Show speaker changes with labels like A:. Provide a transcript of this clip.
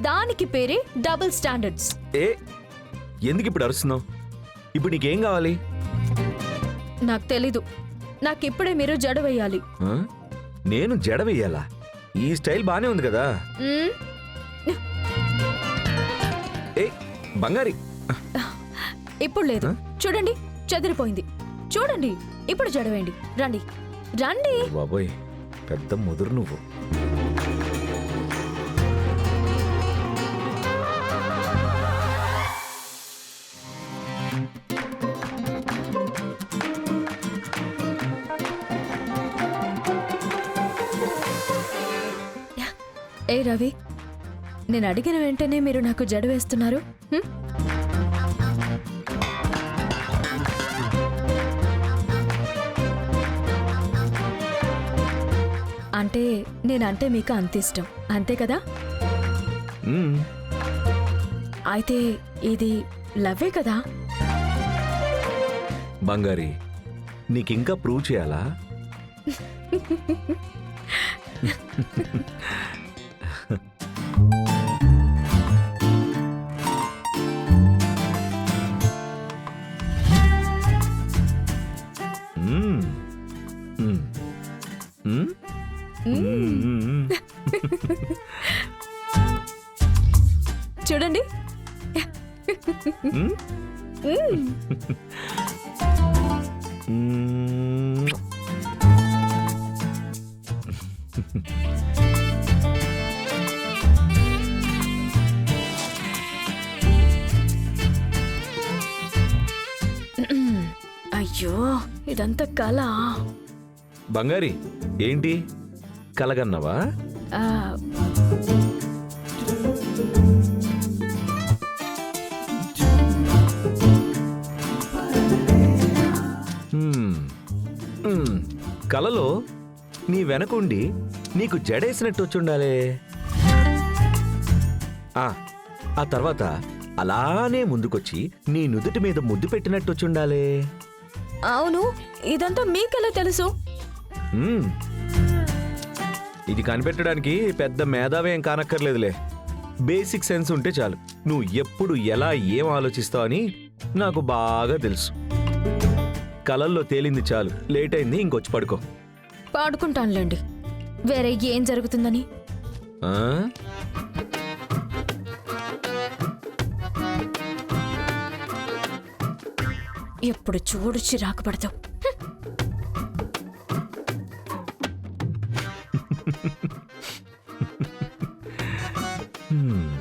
A: దానికి పేరే double standards.
B: ఏ ఎందుకు ఇప్పుడు అరుస్తున్నావు? ఇప్పుడు నీకేం కావాలి?
A: నాకు తెలీదు. నాకిప్పుడే మీరు జడ వేయాలి.
B: ఆ? నేను జడ వెయ్యాలా? ఈ స్టైల్ బానే ఉంది కదా.
A: మ్మ్?
B: ఏ బంగారి,
A: ఇప్పుడు లేదు. చూడండి, చెదిరిపోయింది. చూడండి, ఇప్పుడు జడ వేయండి. రండి రండి.
B: బాబోయ్, పెద్ద ముదురు నువ్వు.
A: ఏ రవి, నేను అడిగిన వెంటనే మీరు నాకు జడ వేస్తున్నారు. హ్మ్? అంటే నేనంటే మీకు అంత ఇష్టం, అంతే కదా?
B: మ్మ్.
A: అయితే ఇది లవ్వే కదా?
B: బంగారి, నీకింకా ప్రూవ్ చేయాలా? మ్మ్. మ్మ్. మ్మ్. మ్మ్.
A: చూడండి.
B: మ్మ్.
A: మ్మ్.
B: మ్మ్.
A: అయ్యో, ఇదంతా కళ.
B: బంగారి, ఏంటి కలగన్నావా?
A: ఆ,
B: మ్మ్. మ్మ్. కలలో నీ వెనకుండి నీకు జడేసినట్టు వచ్చుండాలే. ఆ తర్వాత అలానే ముందుకొచ్చి నీ నుదుటి మీద ముద్దు పెట్టినట్టు వచ్చుండాలే.
A: అవును, ఇదంతా మీకెలా తెలుసు?
B: మ్మ్. ఇది కనిపెట్టడానికి పెద్ద మేధావేం కానక్కర్లేదులే. బేసిక్ సెన్స్ ఉంటే చాలు. నువ్వు ఎప్పుడు ఎలా ఏం ఆలోచిస్తావు అని నాకు బాగా తెలుసు. కలల్లో తేలింది చాలు, లేట్ అయింది, ఇంకొచ్చి పడుకో.
A: పాడుకుంటానులేండి, వేరే ఏం జరుగుతుందని.
B: ఆ?
A: ఎప్పుడు చూడు చిరాకు పడతావు.
B: హ్మ్.